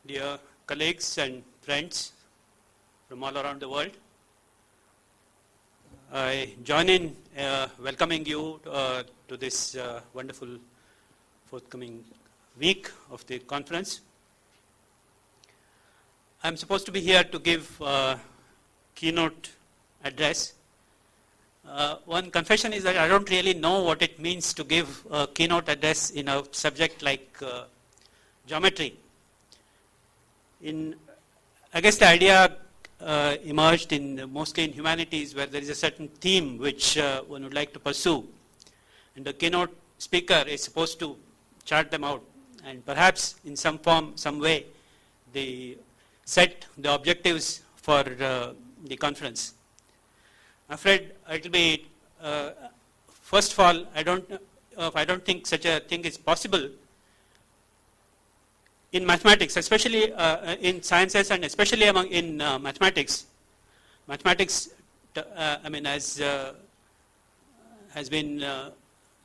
dear colleagues and friends from all around the world. I join in welcoming you to this wonderful forthcoming week of the conference. I'm supposed to be here to give a keynote address. One confession is that I don't really know what it means to give a keynote address in a subject like geometry. I guess the idea emerged mostly in humanities, where there is a certain theme which one would like to pursue, and the keynote speaker is supposed to chart them out, and perhaps in some form, some way, they set the objectives for the conference. I'm afraid it will be, first of all, I don't think such a thing is possible in mathematics, especially in sciences, and especially in mathematics. Mathematics, as has been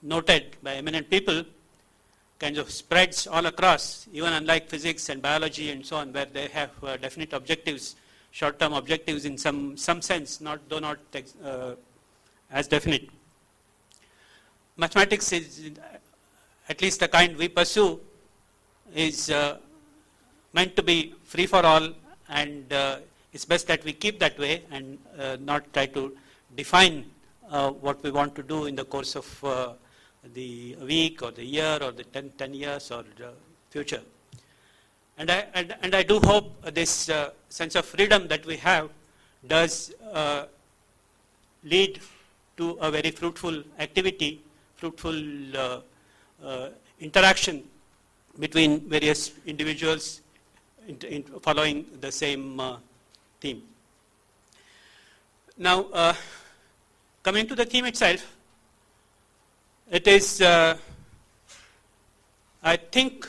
noted by eminent people, kinds of spreads all across, even unlike physics and biology and so on, where they have definite objectives, short-term objectives in some sense, though not as definite. Mathematics is, at least the kind we pursue, is meant to be free for all, and it's best that we keep that way and not try to define what we want to do in the course of the week or the year or the 10 years or future. And I do hope this sense of freedom that we have does lead to a very fruitful activity, fruitful interaction between various individuals in following the same theme. Now, coming to the theme itself, it is, I think,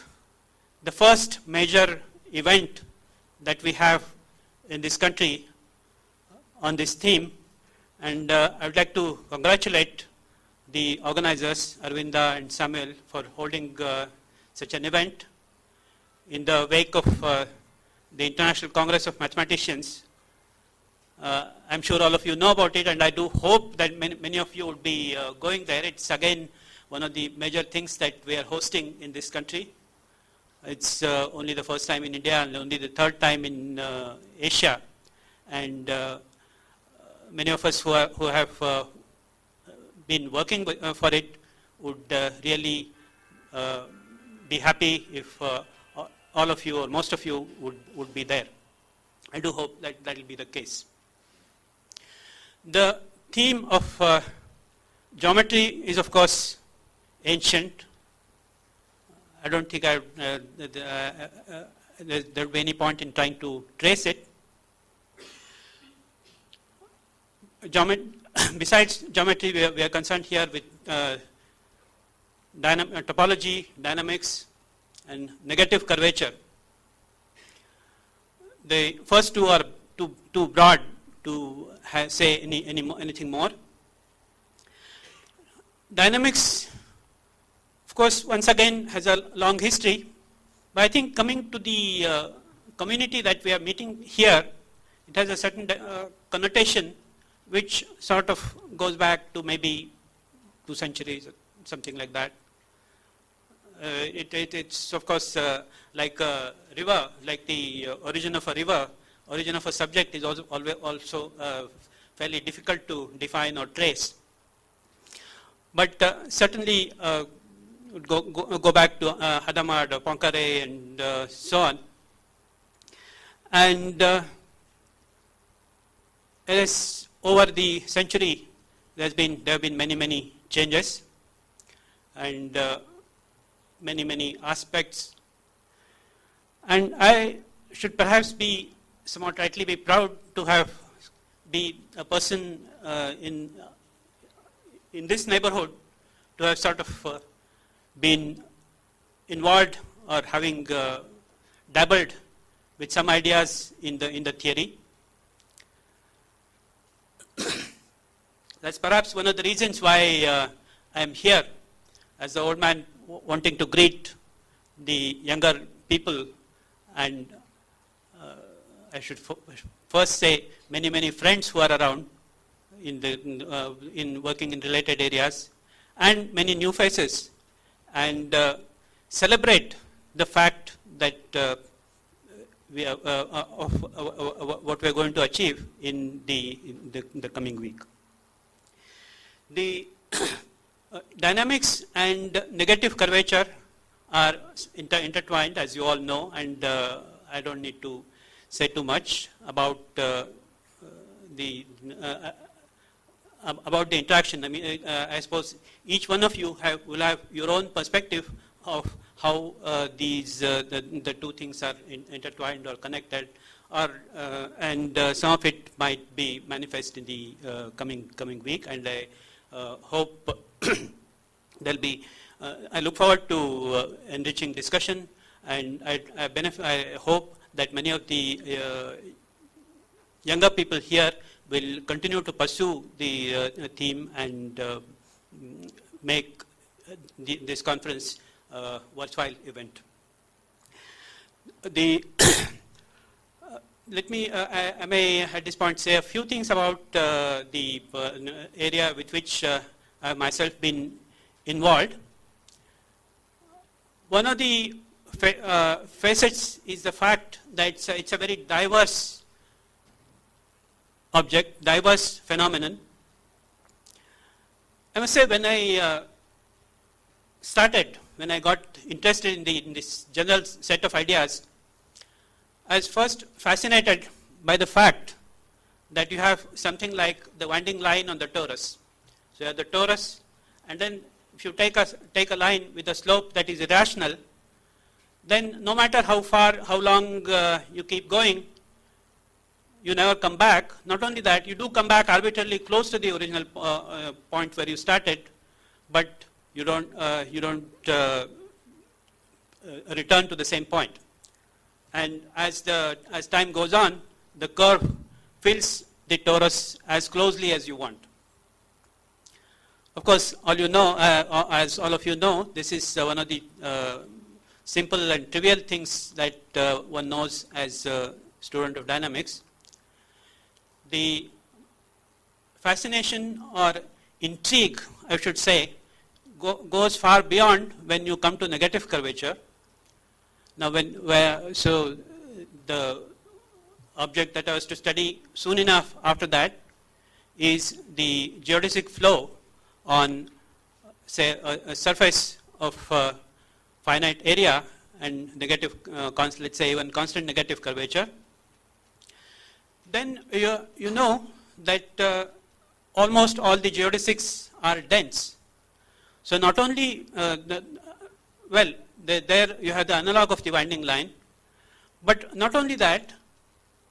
the first major event that we have in this country on this theme, and I would like to congratulate the organizers, Aravinda and Samuel, for holding such an event in the wake of the International Congress of Mathematicians. I'm sure all of you know about it, and I do hope that many of you would be going there. It's again one of the major things that we are hosting in this country. It's only the first time in India and only the third time in Asia, and many of us who have been working for it would really be happy if all of you or most of you would be there. I do hope that that will be the case. The theme of geometry is, of course, ancient. I don't think there will be any point in trying to trace it. Besides geometry, we are concerned here with topology, dynamics, and negative curvature. The first two are too broad to say anything more. Dynamics, of course, once again has a long history, but I think coming to the community that we are meeting here, it has a certain connotation which sort of goes back to maybe 2 centuries, something like that. It's of course like a river, like the origin of a river, origin of a subject is also fairly difficult to define or trace. But certainly go back to Hadamard, Poincaré, and so on. And as over the century, there have been many changes, and many aspects. And I should perhaps be somewhat rightly be proud to be a person in this neighborhood, to have sort of been involved or having dabbled with some ideas in the theory. That's perhaps one of the reasons why I am here, as the old man wanting to greet the younger people and I should first say many friends who are around in working in related areas, and many new faces, and celebrate the fact that we are, what we are going to achieve in the coming week. The dynamics and negative curvature are intertwined, as you all know, and I don't need to say too much about the interaction. I mean, I suppose each one of you will have your own perspective of how the two things are intertwined or connected, or and some of it might be manifest in the coming week. And I hope there'll be. I look forward to enriching discussion, and I hope that many of the younger people here will continue to pursue the theme and make this conference a worthwhile event. Let me, I may at this point say a few things about the area with which I have myself been involved. One of the facets is the fact that it's a very diverse object, diverse phenomenon. I must say, when I got interested in this general set of ideas, I was first fascinated by the fact that you have something like the winding line on the torus. So you have the torus, and then if you take a line with a slope that is irrational, then no matter how long you keep going, you never come back. Not only that, you do come back arbitrarily close to the original point where you started, but you don't return to the same point. And as time goes on, the curve fills the torus as closely as you want. Of course, as all of you know, this is one of the simple and trivial things that one knows as a student of dynamics. The fascination or intrigue, I should say, goes far beyond when you come to negative curvature. Now, so the object that I was to study soon enough after that is the geodesic flow on, say, a surface of finite area and negative, let's say even constant negative curvature. Then you know that almost all the geodesics are dense. So not only, there you have the analog of the winding line, but not only that,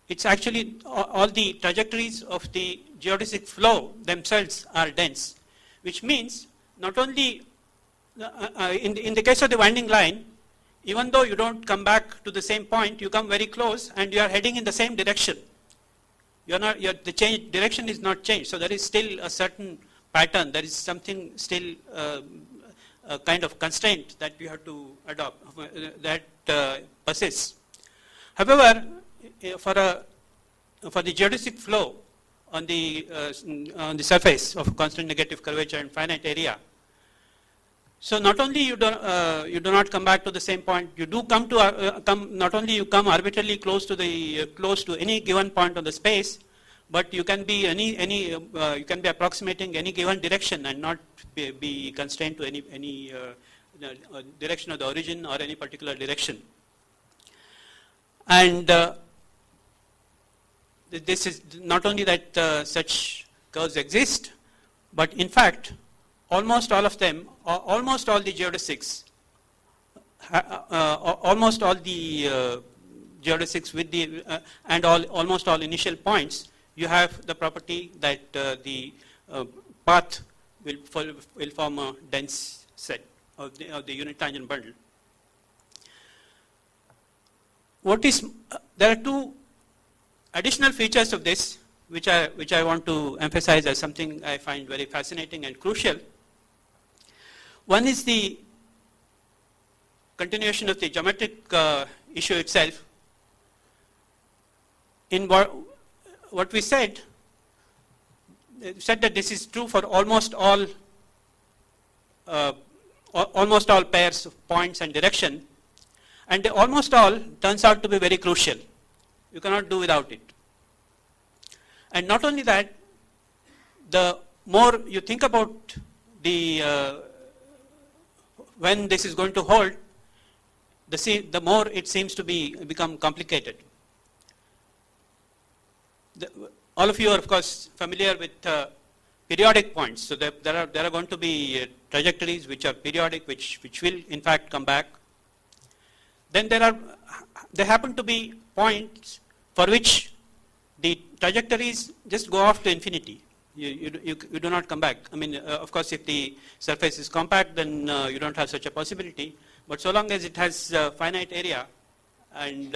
it's actually all the trajectories of the geodesic flow themselves are dense, which means not only in the case of the winding line, even though you don't come back to the same point, you come very close and you are heading in the same direction. The direction is not changed, so there is still a certain pattern. There is something still a kind of constraint that you have to adopt that persists. However, for the geodesic flow on the surface of constant negative curvature and finite area, so not only you do not come back to the same point, you do come to not only you come arbitrarily close to any given point on the space, but you can be you can be approximating any given direction and not be constrained to any direction of the origin or any particular direction. And this is not only that such curves exist, but in fact, almost all of them, almost all the geodesics, almost all the geodesics with the and almost all initial points, you have the property that the path will form a dense set of the unit tangent bundle. There are two additional features of this which I want to emphasize as something I find very fascinating and crucial. One is the continuation of the geometric issue itself. in what we said that this is true for almost all pairs of points and direction, and almost all turns out to be very crucial. You cannot do without it. And not only that, the more you think about when this is going to hold, the more it seems to become complicated. All of you are, of course, familiar with periodic points. So there are going to be trajectories which are periodic, which will in fact come back. Then there happen to be points for which the trajectories just go off to infinity. You do not come back. I mean, of course, if the surface is compact, then you don't have such a possibility. But so long as it has finite area and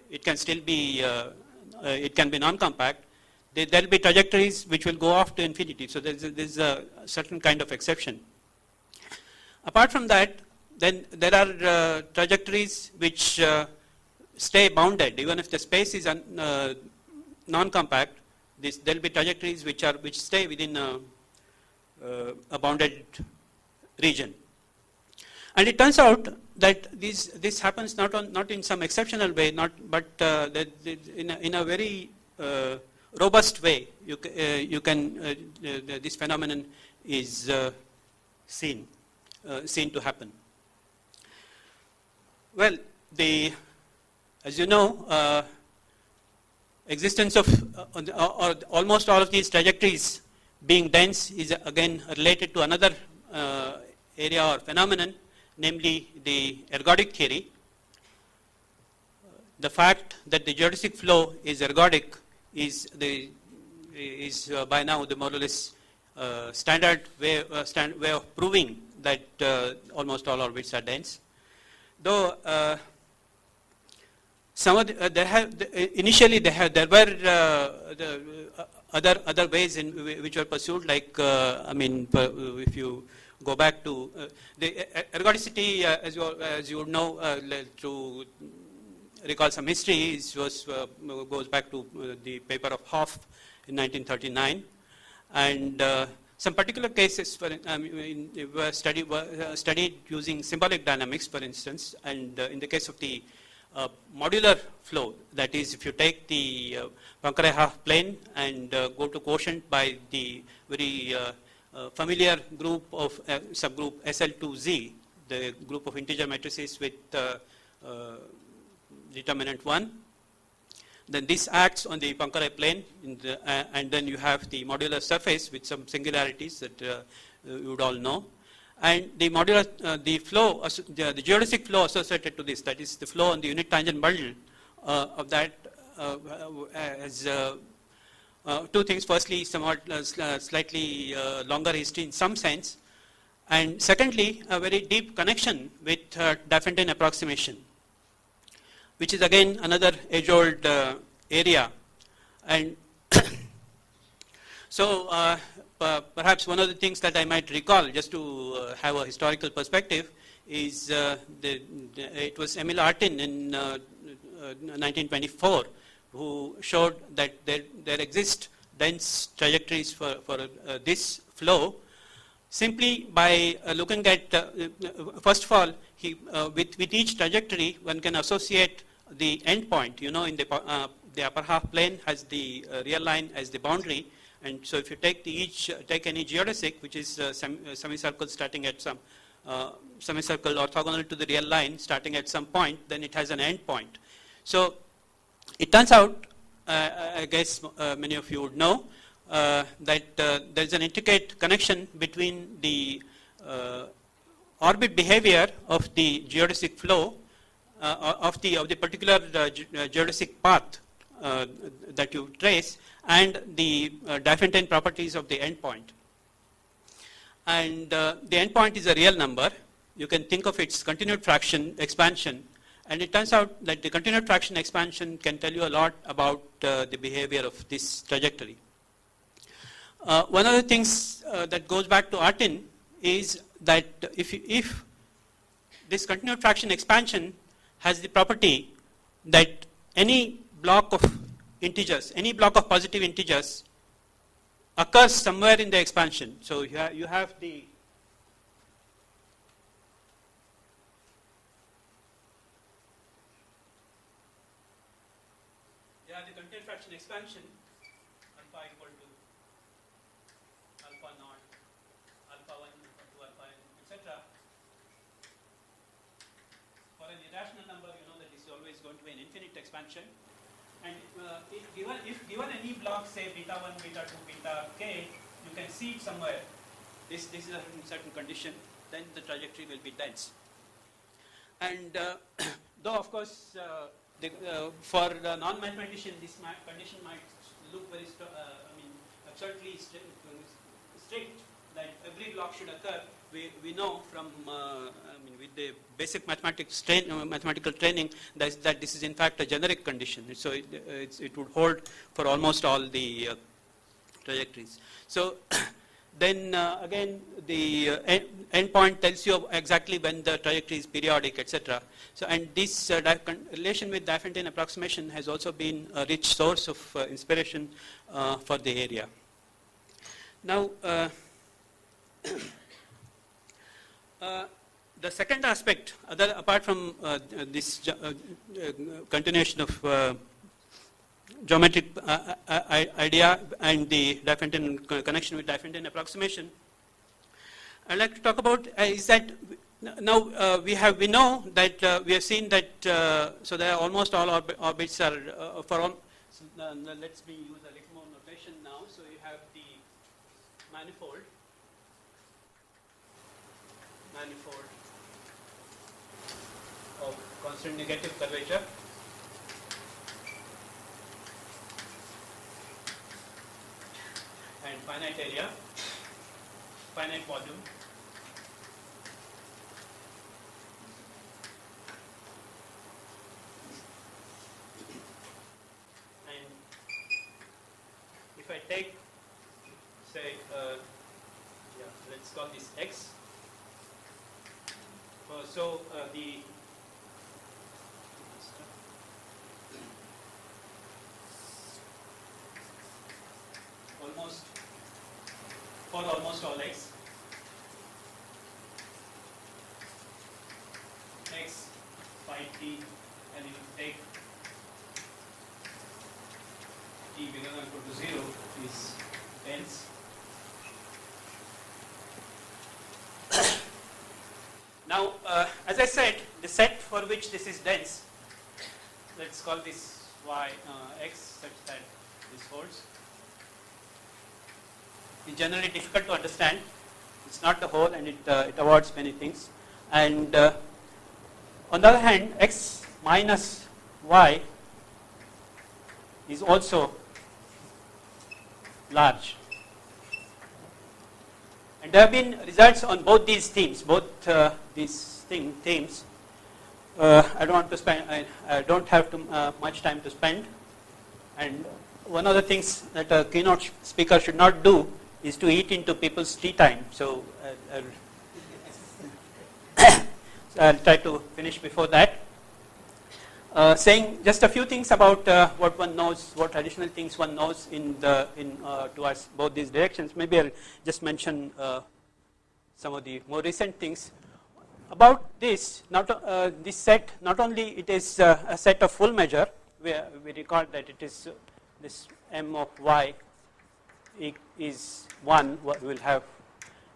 it can still be, it can be non-compact, there will be trajectories which will go off to infinity. So there's a certain kind of exception. Apart from that, then there are trajectories which stay bounded. Even if the space is non-compact, there will be trajectories which stay within a bounded region. And it turns out that this happens not in some exceptional way, but in a very robust way. This phenomenon is seen to happen. Well, as you know, existence of almost all of these trajectories being dense is again related to another area or phenomenon, namely the ergodic theory. The fact that the geodesic flow is ergodic is by now the more or less standard way of proving that almost all orbits are dense. Though initially there were other ways which were pursued, like if you go back to the ergodicity, as you would know, to recall some history, goes back to the paper of Hoff in 1939, and some particular cases were studied using symbolic dynamics, for instance, and in the case of the modular flow, that is, if you take the Poincare half plane and go to quotient by the very familiar group of subgroup SL2Z, the group of integer matrices with determinant 1, then this acts on the Poincare plane, and then you have the modular surface with some singularities that you would all know. And the modular, the geodesic flow associated to this, that is the flow on the unit tangent bundle of that has two things. Firstly, somewhat slightly longer history in some sense, and secondly, a very deep connection with Diophantine approximation, which is again another age-old area. And so perhaps one of the things that I might recall, just to have a historical perspective, is it was Emil Artin in 1924 who showed that there exist dense trajectories for this flow, simply by looking at, first of all, with each trajectory one can associate the endpoint. You know, in the upper half plane has the real line as the boundary, and so if you take any geodesic, which is a semicircle starting at some semicircle orthogonal to the real line starting at some point, then it has an endpoint. So it turns out, I guess many of you would know, that there is an intricate connection between the orbit behavior of the geodesic flow of the particular geodesic path that you trace, and the Diophantine properties of the endpoint. And the endpoint is a real number. You can think of its continued fraction expansion, and it turns out that the continued fraction expansion can tell you a lot about the behavior of this trajectory. One of the things that goes back to Artin is that if this continued fraction expansion has the property that any block of integers, any block of positive integers occurs somewhere in the expansion. So you have the content fraction expansion, alpha equal to alpha naught, alpha 1 equal to alpha n, etc. For an irrational number, you know that this is always going to be an infinite expansion. And if given any block, say beta 1, beta 2, beta k, you can see it somewhere. This is a certain condition, then the trajectory will be dense. And though of course for the non-mathematician, this condition might look very absolutely strict, that every block should occur. We know from with the basic mathematical training that this is in fact a generic condition. So it would hold for almost all the trajectories. So then again the endpoint tells you exactly when the trajectory is periodic, etc. So and this relation with Diophantine approximation has also been a rich source of inspiration for the area. Now the second aspect, apart from this continuation of geometric idea and the Diophantine connection with Diophantine approximation, I'd like to talk about is that now we know that we have seen that so there are almost all orbits are for all. So, let's use a little more notation now. So you have the manifold of constant negative curvature. And finite area, finite volume, and if I take, say, let's call this X. So the almost all X, phi t, and if you take t bigger than or equal to 0 is dense. Now, as I said, the set for which this is dense, let's call this y x such that this holds. It's generally difficult to understand. It's not the whole, and it avoids many things. And on the other hand, x minus y is also large. And there have been results on both these themes, themes. I don't want to spend. I don't have much time to spend. And one of the things that a keynote speaker should not do is to eat into people's tea time. So I'll try to finish before that. Saying just a few things about what one knows, what additional things one knows towards both these directions. Maybe I'll just mention some of the more recent things about this. This set, not only it is a set of full measure. We recall that it is this m of y is 1. We will have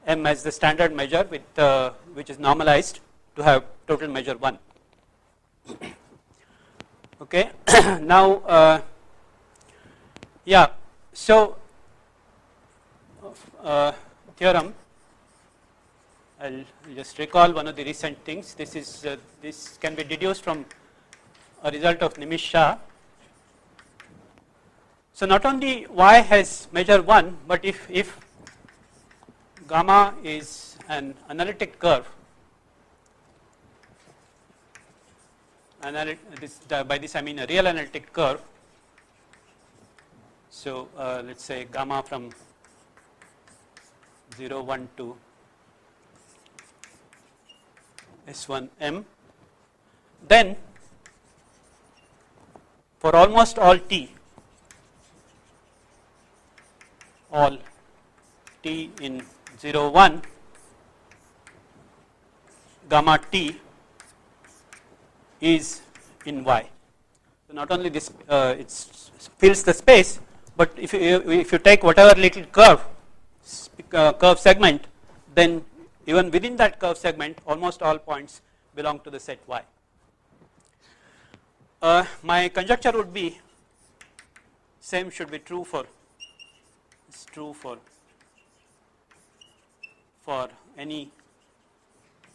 m as the standard measure with which is normalized to have total measure 1. Okay. Now, so theorem. I'll just recall one of the recent things. This can be deduced from a result of Nimish Shah. So not only y has measure 1, but if gamma is an analytic curve, by this I mean a real analytic curve. So let's say gamma from 0, 1 to S1m, then for almost all t, all t in 0 1 gamma t is in Y. So not only this it fills the space, but if you take whatever little curve segment, then even within that curve segment almost all points belong to the set Y. My conjecture would be same should be true for any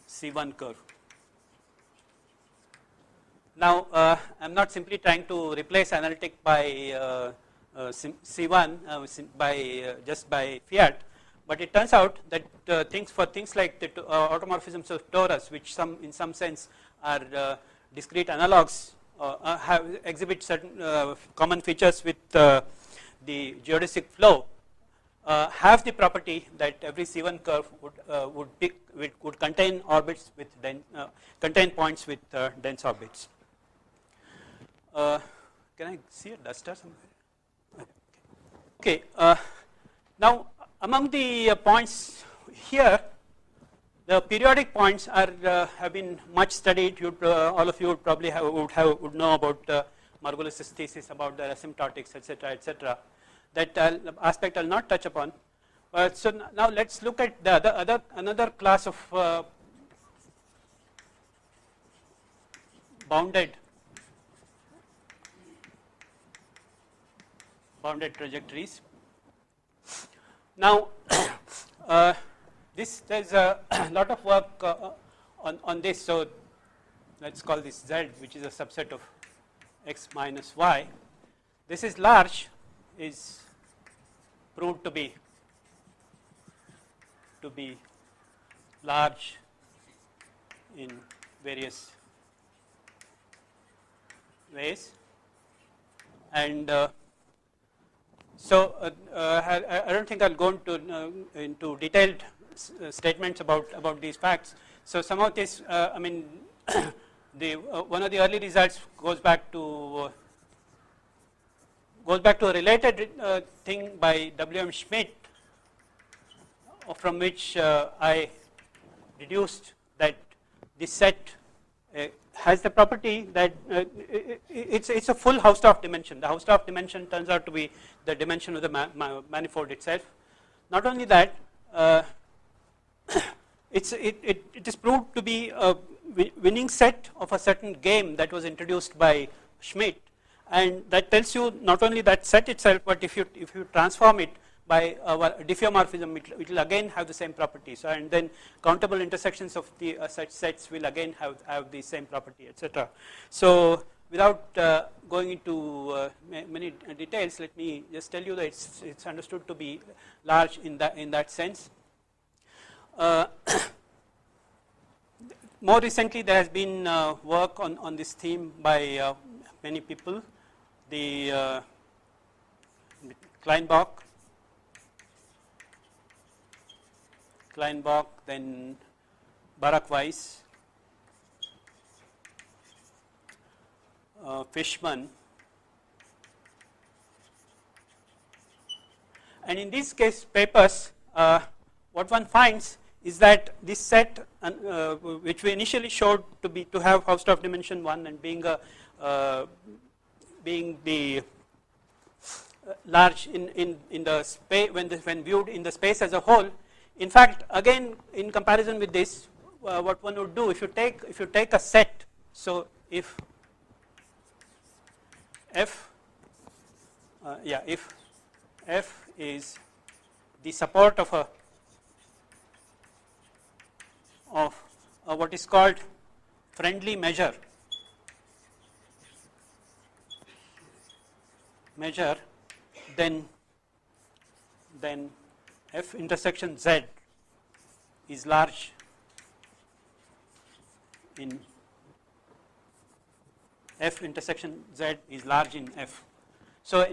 C1 curve. Now I am not simply trying to replace analytic by C1 just by fiat, but it turns out that things like the automorphisms of torus, which in some sense are discrete analogs, exhibit certain common features with the geodesic flow, have the property that every C1 curve would contain orbits with contain points with dense orbits. Can I see a duster somewhere? Okay. Now, among the points here, the periodic points have been much studied. All of you would probably would know about Margulis's thesis about the asymptotics, etc., etc. That aspect I'll not touch upon. So now let's look at the another class of bounded trajectories. Now, there's a lot of work on this. So let's call this Z, which is a subset of x minus y. This is large, is proved to be large in various ways, and so I don't think I'll go into detailed statements about these facts. So some of this, I mean, one of the early results goes back to a related thing by W.M. Schmidt, from which I deduced that this set has the property that it's a full Hausdorff dimension. The Hausdorff dimension turns out to be the dimension of the manifold itself. Not only that, it is proved to be a winning set of a certain game that was introduced by Schmidt, and that tells you not only that set itself, but if you transform it by diffeomorphism, it will again have the same property. So, and then countable intersections of the such sets will again have the same property, etc. So, without going into many details, let me just tell you that it's understood to be large in that sense. More recently, there has been work on this theme by many people. The Kleinbach, then Barak-Weiss, Fishman, and in these case papers, what one finds is that this set, which we initially showed to have Hausdorff dimension 1 and being the large in the space when viewed in the space as a whole. In fact, again, in comparison with this, what one would do if you take a set. So if F is the support of what is called friendly measure, then F intersection Z is large in F intersection Z is large in F. So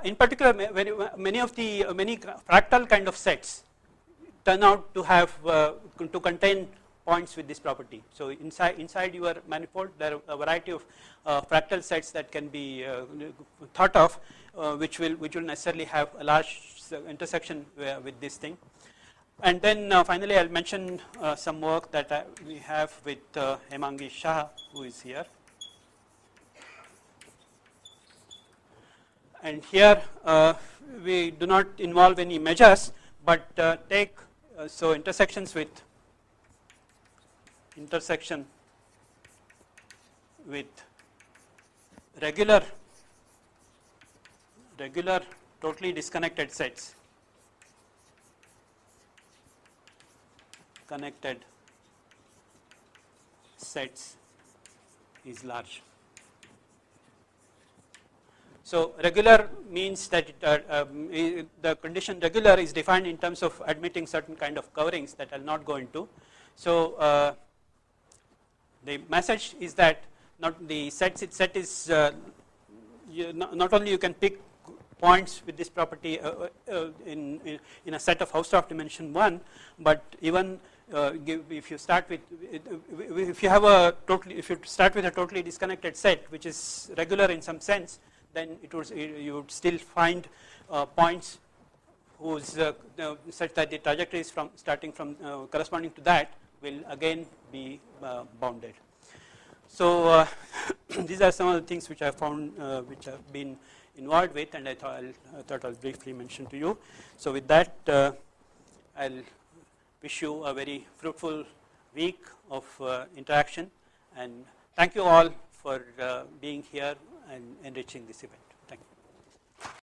in particular, many fractal kind of sets turn out to have to contain points with this property. So inside your manifold there are a variety of fractal sets that can be thought of, which will necessarily have a large intersection with this thing. And then finally I will mention some work that we have with Hemangi Shah, who is here. And here we do not involve any measures, but take so intersections with regular totally disconnected sets, connected sets is large. So regular means that the condition regular is defined in terms of admitting certain kind of coverings that I will not go into. So the message is that not the set is not only you can pick points with this property in a set of Hausdorff dimension 1, but even if you start with if you start with a totally disconnected set which is regular in some sense, then you would still find points whose such that the trajectories from starting from corresponding to that will again be bounded. So these are some of the things which I found which I've been involved with, and I thought I'll briefly mention to you. So with that, I'll wish you a very fruitful week of interaction, and thank you all for being here and enriching this event.